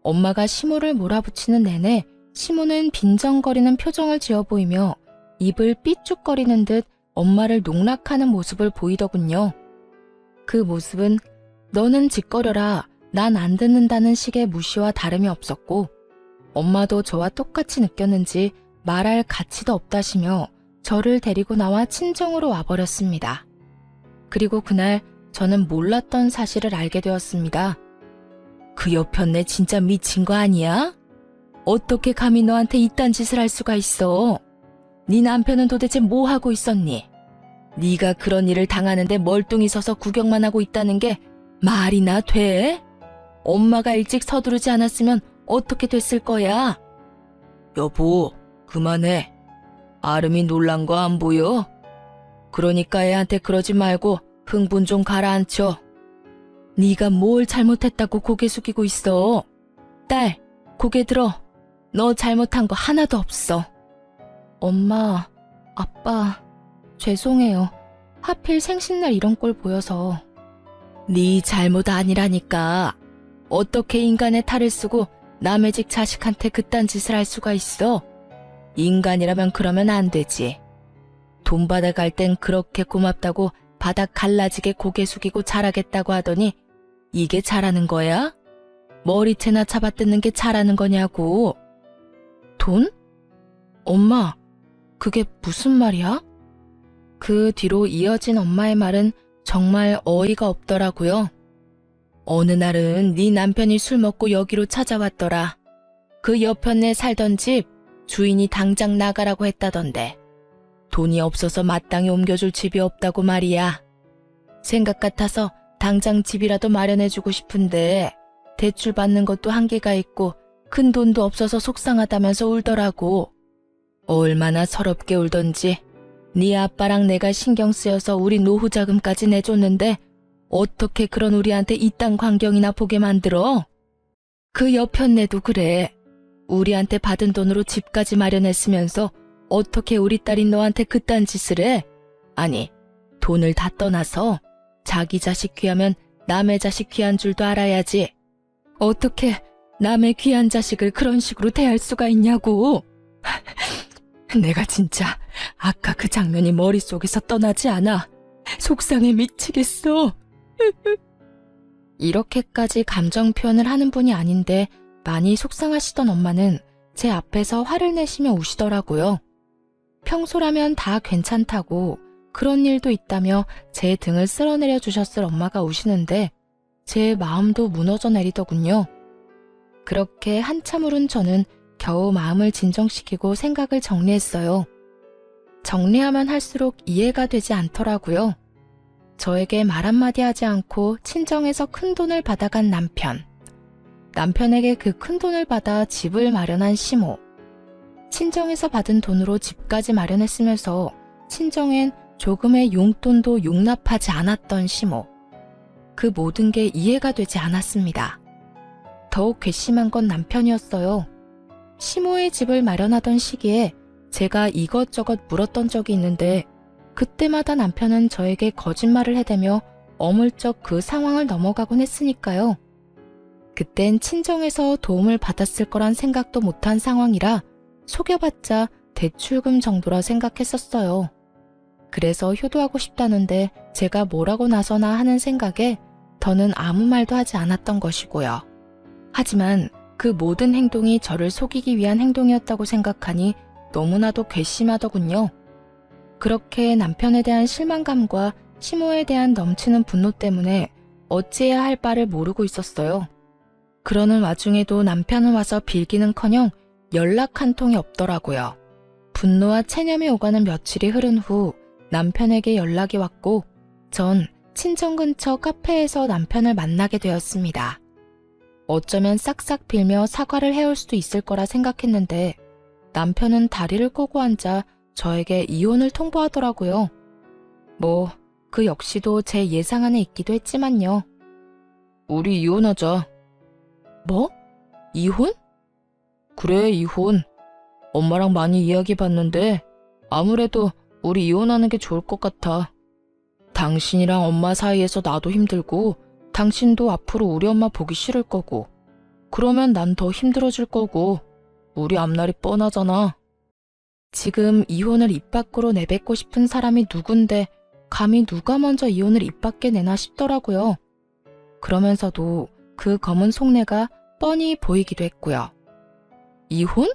엄마가 시모를 몰아붙이는 내내 시모는 빈정거리는 표정을 지어 보이며 입을 삐죽거리는 듯 엄마를 농락하는 모습을 보이더군요. 그 모습은 너는 짓거려라, 난 안 듣는다는 식의 무시와 다름이 없었고 엄마도 저와 똑같이 느꼈는지 말할 가치도 없다시며 저를 데리고 나와 친정으로 와버렸습니다. 그리고 그날 저는 몰랐던 사실을 알게 되었습니다. 그 여편네 진짜 미친 거 아니야? 어떻게 감히 너한테 이딴 짓을 할 수가 있어? 네 남편은 도대체 뭐 하고 있었니? 네가 그런 일을 당하는데 멀뚱히 서서 구경만 하고 있다는 게 말이나 돼? 엄마가 일찍 서두르지 않았으면 어떻게 됐을 거야? 여보, 그만해. 아름이 놀란 거 안 보여? 그러니까 애한테 그러지 말고 흥분 좀 가라앉혀. 네가 뭘 잘못했다고 고개 숙이고 있어. 딸, 고개 들어. 너 잘못한 거 하나도 없어. 엄마, 아빠, 죄송해요. 하필 생신날 이런 꼴 보여서. 네 잘못 아니라니까. 어떻게 인간의 탈을 쓰고 남의 집 자식한테 그딴 짓을 할 수가 있어? 인간이라면 그러면 안 되지. 돈 받아갈 땐 그렇게 고맙다고 바닥 갈라지게 고개 숙이고 잘하겠다고 하더니 이게 잘하는 거야? 머리채나 잡아뜯는 게 잘하는 거냐고. 돈? 엄마, 그게 무슨 말이야? 그 뒤로 이어진 엄마의 말은 정말 어이가 없더라고요. 어느 날은 네 남편이 술 먹고 여기로 찾아왔더라. 그 옆편에 살던 집 주인이 당장 나가라고 했다던데. 돈이 없어서 마땅히 옮겨줄 집이 없다고 말이야. 생각 같아서 당장 집이라도 마련해주고 싶은데 대출 받는 것도 한계가 있고 큰 돈도 없어서 속상하다면서 울더라고. 얼마나 서럽게 울던지. 네 아빠랑 내가 신경 쓰여서 우리 노후 자금까지 내줬는데 어떻게 그런 우리한테 이딴 광경이나 보게 만들어? 그 옆편네도 그래. 우리한테 받은 돈으로 집까지 마련했으면서 어떻게 우리 딸인 너한테 그딴 짓을 해? 아니, 돈을 다 떠나서 자기 자식 귀하면 남의 자식 귀한 줄도 알아야지. 어떻게 남의 귀한 자식을 그런 식으로 대할 수가 있냐고. 내가 진짜 아까 그 장면이 머릿속에서 떠나지 않아. 속상해 미치겠어. 이렇게까지 감정 표현을 하는 분이 아닌데 많이 속상하시던 엄마는 제 앞에서 화를 내시며 우시더라고요. 평소라면 다 괜찮다고 그런 일도 있다며 제 등을 쓸어내려 주셨을 엄마가 우시는데 제 마음도 무너져 내리더군요. 그렇게 한참 울은 저는 겨우 마음을 진정시키고 생각을 정리했어요. 정리하면 할수록 이해가 되지 않더라고요. 저에게 말 한마디 하지 않고 친정에서 큰돈을 받아간 남편. 남편에게 그 큰돈을 받아 집을 마련한 시모. 친정에서 받은 돈으로 집까지 마련했으면서 친정엔 조금의 용돈도 용납하지 않았던 시모. 그 모든 게 이해가 되지 않았습니다. 더욱 괘씸한 건 남편이었어요. 시모의 집을 마련하던 시기에 제가 이것저것 물었던 적이 있는데 그때마다 남편은 저에게 거짓말을 해대며 어물쩍 그 상황을 넘어가곤 했으니까요. 그땐 친정에서 도움을 받았을 거란 생각도 못한 상황이라 속여봤자 대출금 정도라 생각했었어요. 그래서 효도하고 싶다는데 제가 뭐라고 나서나 하는 생각에 더는 아무 말도 하지 않았던 것이고요. 하지만 그 모든 행동이 저를 속이기 위한 행동이었다고 생각하니 너무나도 괘씸하더군요. 그렇게 남편에 대한 실망감과 시모에 대한 넘치는 분노 때문에 어찌해야 할 바를 모르고 있었어요. 그러는 와중에도 남편은 와서 빌기는커녕 연락 한 통이 없더라고요. 분노와 체념이 오가는 며칠이 흐른 후 남편에게 연락이 왔고 전 친정 근처 카페에서 남편을 만나게 되었습니다. 어쩌면 싹싹 빌며 사과를 해올 수도 있을 거라 생각했는데 남편은 다리를 꼬고 앉아 저에게 이혼을 통보하더라고요. 뭐 그 역시도 제 예상 안에 있기도 했지만요. 우리 이혼하자. 뭐? 이혼? 그래, 이혼. 엄마랑 많이 이야기해봤는데 아무래도 우리 이혼하는 게 좋을 것 같아. 당신이랑 엄마 사이에서 나도 힘들고 당신도 앞으로 우리 엄마 보기 싫을 거고 그러면 난 더 힘들어질 거고 우리 앞날이 뻔하잖아. 지금 이혼을 입 밖으로 내뱉고 싶은 사람이 누군데 감히 누가 먼저 이혼을 입 밖에 내나 싶더라고요. 그러면서도 그 검은 속내가 뻔히 보이기도 했고요. 이혼?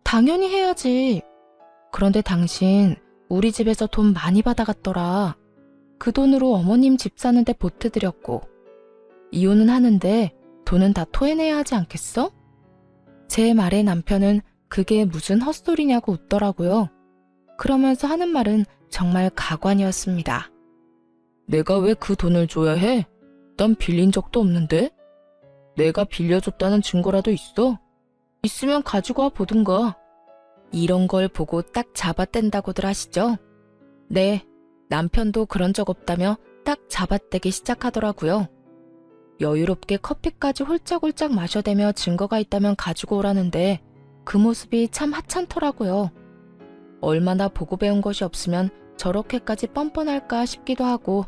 당연히 해야지. 그런데 당신 우리 집에서 돈 많이 받아갔더라. 그 돈으로 어머님 집 사는데 보태드렸고 이혼은 하는데 돈은 다 토해내야 하지 않겠어? 제 말에 남편은 그게 무슨 헛소리냐고 웃더라고요. 그러면서 하는 말은 정말 가관이었습니다. 내가 왜 그 돈을 줘야 해? 난 빌린 적도 없는데? 내가 빌려줬다는 증거라도 있어? 있으면 가지고 와 보든가. 이런 걸 보고 딱 잡아댄다고들 하시죠? 네, 남편도 그런 적 없다며 딱 잡아떼기 시작하더라고요. 여유롭게 커피까지 홀짝홀짝 마셔대며 증거가 있다면 가지고 오라는데 그 모습이 참 하찮더라고요. 얼마나 보고 배운 것이 없으면 저렇게까지 뻔뻔할까 싶기도 하고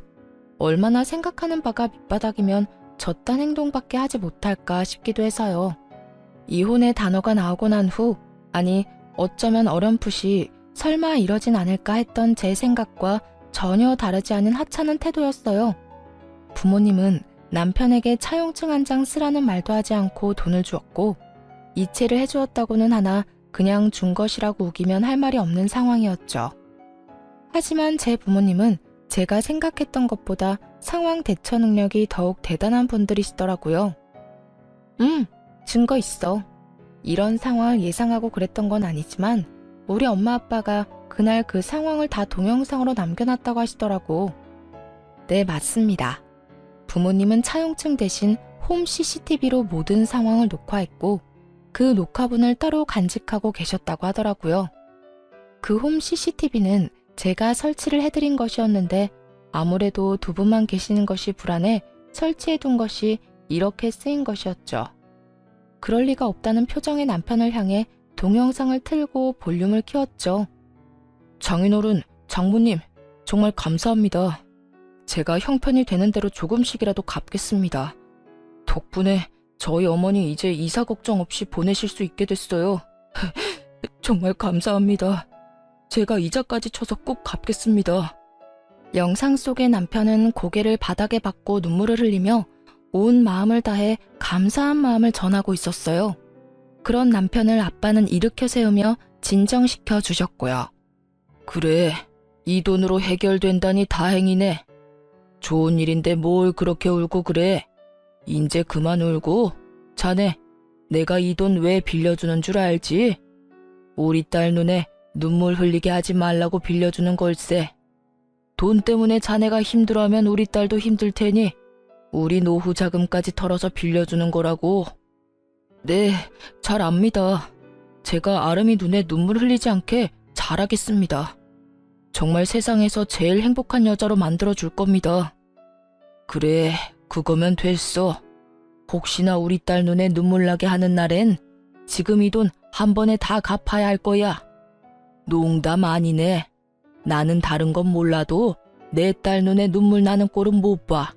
얼마나 생각하는 바가 밑바닥이면 저딴 행동밖에 하지 못할까 싶기도 해서요. 이혼의 단어가 나오고 난 후, 아니 어쩌면 어렴풋이 설마 이러진 않을까 했던 제 생각과 전혀 다르지 않은 하찮은 태도였어요. 부모님은 남편에게 차용증 한 장 쓰라는 말도 하지 않고 돈을 주었고 이체를 해주었다고는 하나 그냥 준 것이라고 우기면 할 말이 없는 상황이었죠. 하지만 제 부모님은 제가 생각했던 것보다 상황 대처 능력이 더욱 대단한 분들이시더라고요. 증거 있어. 이런 상황을 예상하고 그랬던 건 아니지만 우리 엄마 아빠가 그날 그 상황을 다 동영상으로 남겨놨다고 하시더라고. 네, 맞습니다. 부모님은 차용증 대신 홈 CCTV로 모든 상황을 녹화했고 그 녹화본을 따로 간직하고 계셨다고 하더라고요. 그 홈 CCTV는 제가 설치를 해드린 것이었는데 아무래도 두 분만 계시는 것이 불안해 설치해둔 것이 이렇게 쓰인 것이었죠. 그럴 리가 없다는 표정의 남편을 향해 동영상을 틀고 볼륨을 키웠죠. 장인어른, 장모님, 정말 감사합니다. 제가 형편이 되는 대로 조금씩이라도 갚겠습니다. 덕분에 저희 어머니 이제 이사 걱정 없이 보내실 수 있게 됐어요. 정말 감사합니다. 제가 이자까지 쳐서 꼭 갚겠습니다. 영상 속의 남편은 고개를 바닥에 박고 눈물을 흘리며 온 마음을 다해 감사한 마음을 전하고 있었어요. 그런 남편을 아빠는 일으켜 세우며 진정시켜 주셨고요. 그래, 이 돈으로 해결된다니 다행이네. 좋은 일인데 뭘 그렇게 울고 그래. 인제 그만 울고. 자네, 내가 이 돈 왜 빌려주는 줄 알지? 우리 딸 눈에 눈물 흘리게 하지 말라고 빌려주는 걸세. 돈 때문에 자네가 힘들어하면 우리 딸도 힘들 테니 우리 노후 자금까지 털어서 빌려주는 거라고. 네, 잘 압니다. 제가 아름이 눈에 눈물 흘리지 않게 잘하겠습니다. 정말 세상에서 제일 행복한 여자로 만들어줄 겁니다. 그래, 그거면 됐어. 혹시나 우리 딸 눈에 눈물 나게 하는 날엔 지금 이 돈 한 번에 다 갚아야 할 거야. 농담 아니네. 나는 다른 건 몰라도 내 딸 눈에 눈물 나는 꼴은 못 봐.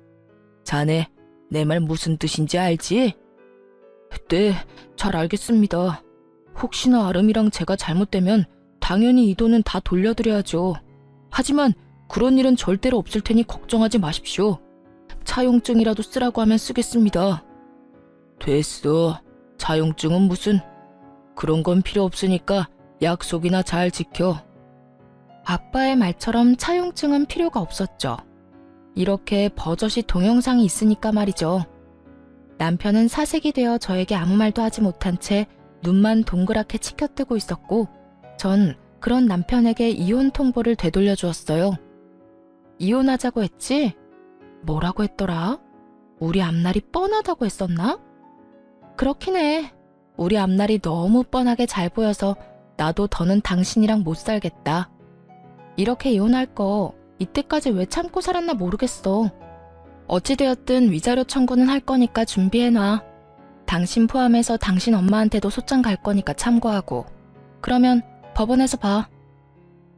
자네, 내 말 무슨 뜻인지 알지? 네, 잘 알겠습니다. 혹시나 아름이랑 제가 잘못되면 당연히 이 돈은 다 돌려드려야죠. 하지만 그런 일은 절대로 없을 테니 걱정하지 마십시오. 차용증이라도 쓰라고 하면 쓰겠습니다. 됐어. 차용증은 무슨. 그런 건 필요 없으니까 약속이나 잘 지켜. 아빠의 말처럼 차용증은 필요가 없었죠. 이렇게 버젓이 동영상이 있으니까 말이죠. 남편은 사색이 되어 저에게 아무 말도 하지 못한 채 눈만 동그랗게 치켜뜨고 있었고 전 그런 남편에게 이혼 통보를 되돌려 주었어요. 이혼하자고 했지? 뭐라고 했더라? 우리 앞날이 뻔하다고 했었나? 그렇긴 해. 우리 앞날이 너무 뻔하게 잘 보여서 나도 더는 당신이랑 못 살겠다. 이렇게 이혼할 거 이때까지 왜 참고 살았나 모르겠어. 어찌되었든 위자료 청구는 할 거니까 준비해놔. 당신 포함해서 당신 엄마한테도 소장 갈 거니까 참고하고. 그러면 법원에서 봐.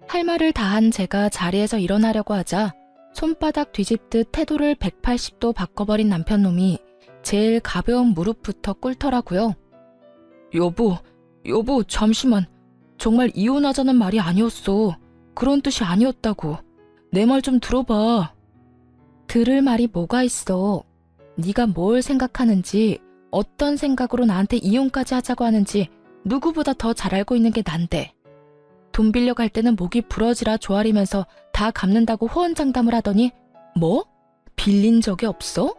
할 말을 다한 제가 자리에서 일어나려고 하자 손바닥 뒤집듯 태도를 180도 바꿔버린 남편놈이 제일 가벼운 무릎부터 꿇더라고요. 여보, 잠시만. 정말 이혼하자는 말이 아니었어. 그런 뜻이 아니었다고. 내 말 좀 들어봐. 들을 말이 뭐가 있어. 네가 뭘 생각하는지, 어떤 생각으로 나한테 이혼까지 하자고 하는지 누구보다 더 잘 알고 있는 게 난데. 돈 빌려갈 때는 목이 부러지라 조아리면서 다 갚는다고 호언장담을 하더니 뭐? 빌린 적이 없어?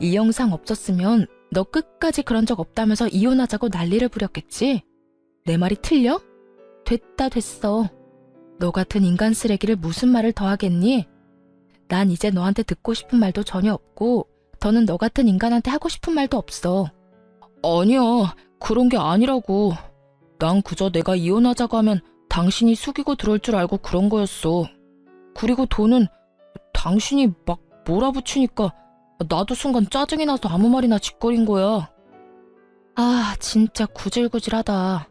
이 영상 없었으면 너 끝까지 그런 적 없다면서 이혼하자고 난리를 부렸겠지? 내 말이 틀려? 됐어. 너 같은 인간 쓰레기를 무슨 말을 더 하겠니? 난 이제 너한테 듣고 싶은 말도 전혀 없고 더는 너 같은 인간한테 하고 싶은 말도 없어. 아니야, 그런 게 아니라고. 난 그저 내가 이혼하자고 하면 당신이 숙이고 들어올 줄 알고 그런 거였어. 그리고 돈은 당신이 막 몰아붙이니까 나도 순간 짜증이 나서 아무 말이나 짓거린 거야. 아, 진짜 구질구질하다.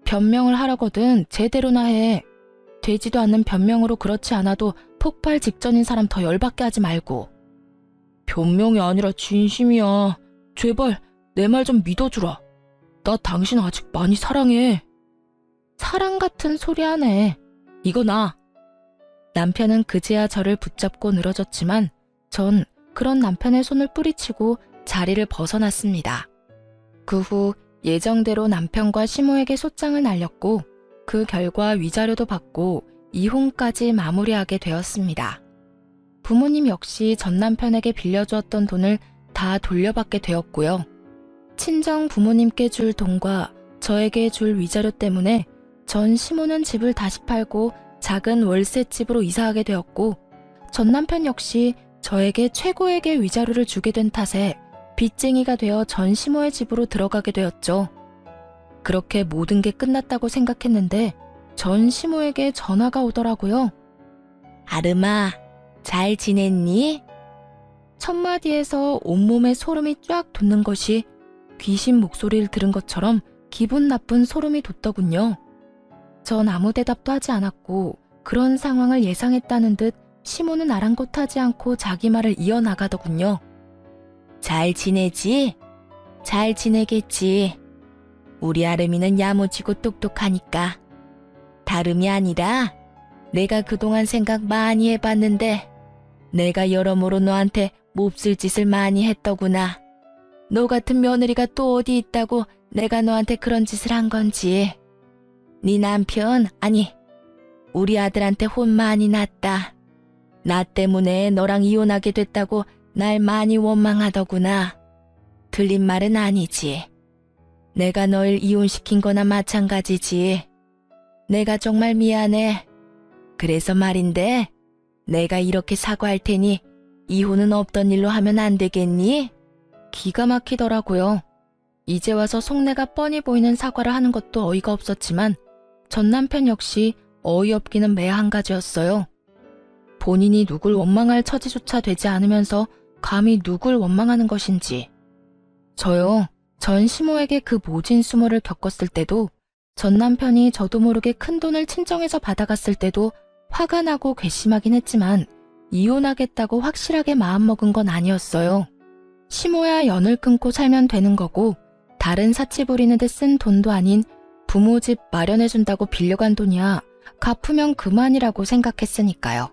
변명을 하려거든 제대로나 해. 되지도 않는 변명으로 그렇지 않아도 폭발 직전인 사람 더 열받게 하지 말고. 변명이 아니라 진심이야. 제발 내 말 좀 믿어주라. 나 당신 아직 많이 사랑해. 사랑 같은 소리 하네. 이거 나. 남편은 그제야 저를 붙잡고 늘어졌지만 전 그런 남편의 손을 뿌리치고 자리를 벗어났습니다. 그 후 예정대로 남편과 시모에게 소장을 날렸고 그 결과 위자료도 받고 이혼까지 마무리하게 되었습니다. 부모님 역시 전 남편에게 빌려주었던 돈을 다 돌려받게 되었고요. 친정 부모님께 줄 돈과 저에게 줄 위자료 때문에 전 시모는 집을 다시 팔고 작은 월세집으로 이사하게 되었고 전 남편 역시 저에게 최고액의 위자료를 주게 된 탓에 빚쟁이가 되어 전 시모의 집으로 들어가게 되었죠. 그렇게 모든 게 끝났다고 생각했는데 전 시모에게 전화가 오더라고요. 아름아, 잘 지냈니? 첫 마디에서 온몸에 소름이 쫙 돋는 것이 귀신 목소리를 들은 것처럼 기분 나쁜 소름이 돋더군요. 전 아무 대답도 하지 않았고 그런 상황을 예상했다는 듯 시모는 아랑곳하지 않고 자기 말을 이어나가더군요. 잘 지내지? 잘 지내겠지. 우리 아름이는 야무지고 똑똑하니까. 다름이 아니라 내가 그동안 생각 많이 해봤는데 내가 여러모로 너한테 몹쓸 짓을 많이 했더구나. 너 같은 며느리가 또 어디 있다고 내가 너한테 그런 짓을 한 건지. 네 남편, 아니 우리 아들한테 혼 많이 났다. 나 때문에 너랑 이혼하게 됐다고 날 많이 원망하더구나. 틀린 말은 아니지. 내가 널 이혼시킨 거나 마찬가지지. 내가 정말 미안해. 그래서 말인데 내가 이렇게 사과할 테니 이혼은 없던 일로 하면 안 되겠니? 기가 막히더라고요. 이제 와서 속내가 뻔히 보이는 사과를 하는 것도 어이가 없었지만 전 남편 역시 어이없기는 매 한 가지였어요. 본인이 누굴 원망할 처지조차 되지 않으면서 감히 누굴 원망하는 것인지. 저요, 전 시모에게 그 모진 수모를 겪었을 때도 전 남편이 저도 모르게 큰돈을 친정에서 받아갔을 때도 화가 나고 괘씸하긴 했지만 이혼하겠다고 확실하게 마음먹은 건 아니었어요. 시모야 연을 끊고 살면 되는 거고 다른 사치 부리는 데 쓴 돈도 아닌 부모 집 마련해준다고 빌려간 돈이야 갚으면 그만이라고 생각했으니까요.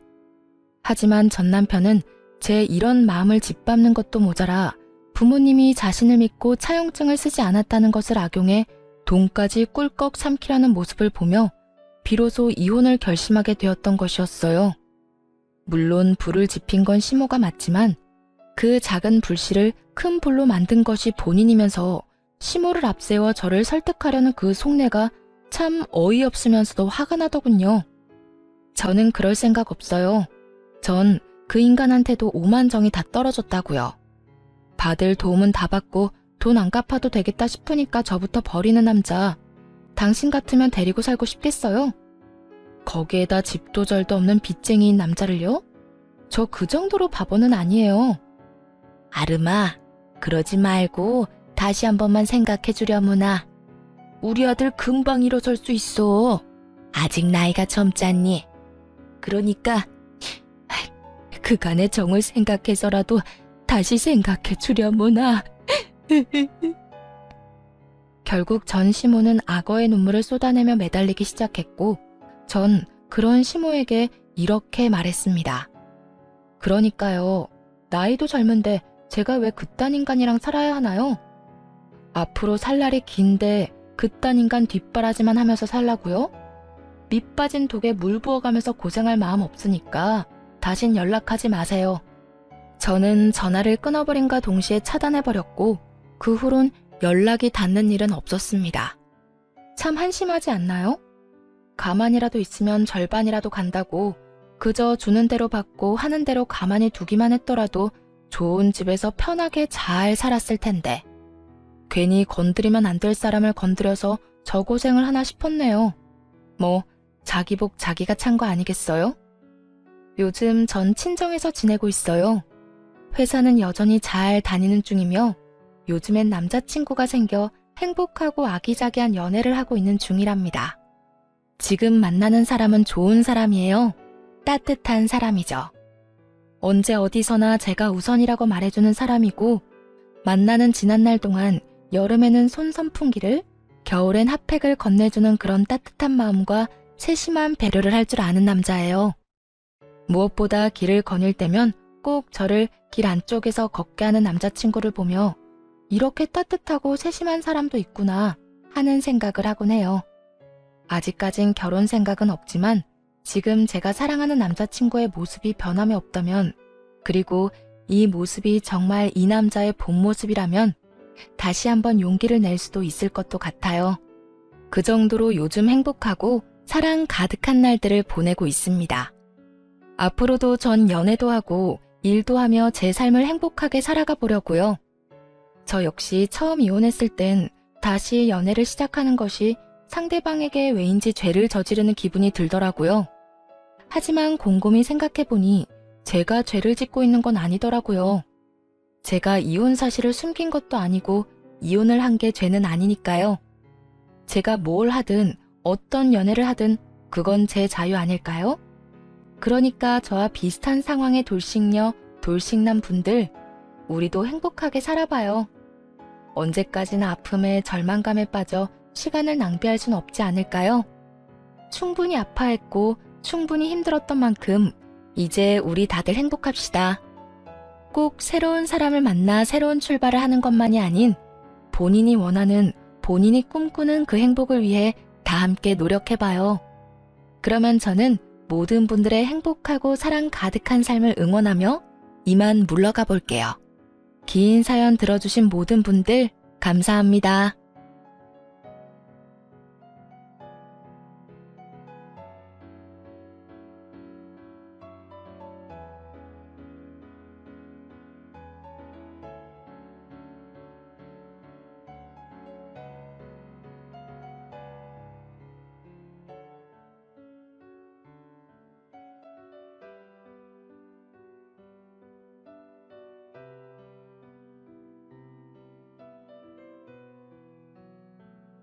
하지만 전 남편은 제 이런 마음을 짓밟는 것도 모자라 부모님이 자신을 믿고 차용증을 쓰지 않았다는 것을 악용해 돈까지 꿀꺽 삼키려는 모습을 보며 비로소 이혼을 결심하게 되었던 것이었어요. 물론 불을 지핀 건 시모가 맞지만 그 작은 불씨를 큰 불로 만든 것이 본인이면서 시모를 앞세워 저를 설득하려는 그 속내가 참 어이없으면서도 화가 나더군요. 저는 그럴 생각 없어요. 전 그 인간한테도 오만정이 다 떨어졌다고요. 받을 도움은 다 받고 돈 안 갚아도 되겠다 싶으니까 저부터 버리는 남자. 당신 같으면 데리고 살고 싶겠어요? 거기에다 집도 절도 없는 빚쟁이인 남자를요? 저 그 정도로 바보는 아니에요. 아름아, 그러지 말고 다시 한 번만 생각해 주려무나. 우리 아들 금방 일어설 수 있어. 아직 나이가 젊잖니. 그러니까 그간의 정을 생각해서라도 다시 생각해 주려무나. 결국 전 시모는 악어의 눈물을 쏟아내며 매달리기 시작했고 전 그런 시모에게 이렇게 말했습니다. 그러니까요. 나이도 젊은데 제가 왜 그딴 인간이랑 살아야 하나요? 앞으로 살 날이 긴데 그딴 인간 뒷바라지만 하면서 살라고요? 밑 빠진 독에 물 부어가면서 고생할 마음 없으니까 다신 연락하지 마세요. 저는 전화를 끊어버린과 동시에 차단해버렸고 그 후론 연락이 닿는 일은 없었습니다. 참 한심하지 않나요? 가만히라도 있으면 절반이라도 간다고 그저 주는 대로 받고 하는 대로 가만히 두기만 했더라도 좋은 집에서 편하게 잘 살았을 텐데 괜히 건드리면 안 될 사람을 건드려서 저 고생을 하나 싶었네요. 뭐 자기 복 자기가 찬 거 아니겠어요? 요즘 전 친정에서 지내고 있어요. 회사는 여전히 잘 다니는 중이며 요즘엔 남자친구가 생겨 행복하고 아기자기한 연애를 하고 있는 중이랍니다. 지금 만나는 사람은 좋은 사람이에요. 따뜻한 사람이죠. 언제 어디서나 제가 우선이라고 말해주는 사람이고, 만나는 지난날 동안 여름에는 손선풍기를, 겨울엔 핫팩을 건네주는 그런 따뜻한 마음과 세심한 배려를 할 줄 아는 남자예요. 무엇보다 길을 거닐 때면 꼭 저를 길 안쪽에서 걷게 하는 남자친구를 보며 이렇게 따뜻하고 세심한 사람도 있구나 하는 생각을 하곤 해요. 아직까진 결혼 생각은 없지만 지금 제가 사랑하는 남자친구의 모습이 변함이 없다면, 그리고 이 모습이 정말 이 남자의 본 모습이라면 다시 한번 용기를 낼 수도 있을 것도 같아요. 그 정도로 요즘 행복하고 사랑 가득한 날들을 보내고 있습니다. 앞으로도 전 연애도 하고 일도 하며 제 삶을 행복하게 살아가 보려고요. 저 역시 처음 이혼했을 땐 다시 연애를 시작하는 것이 상대방에게 왜인지 죄를 저지르는 기분이 들더라고요. 하지만 곰곰이 생각해보니 제가 죄를 짓고 있는 건 아니더라고요. 제가 이혼 사실을 숨긴 것도 아니고 이혼을 한 게 죄는 아니니까요. 제가 뭘 하든 어떤 연애를 하든 그건 제 자유 아닐까요? 그러니까 저와 비슷한 상황의 돌싱녀, 돌싱남 분들, 우리도 행복하게 살아봐요. 언제까지나 아픔에 절망감에 빠져 시간을 낭비할 순 없지 않을까요? 충분히 아파했고 충분히 힘들었던 만큼 이제 우리 다들 행복합시다. 꼭 새로운 사람을 만나 새로운 출발을 하는 것만이 아닌 본인이 원하는, 본인이 꿈꾸는 그 행복을 위해 다 함께 노력해봐요. 그러면 저는 모든 분들의 행복하고 사랑 가득한 삶을 응원하며 이만 물러가 볼게요. 긴 사연 들어주신 모든 분들 감사합니다.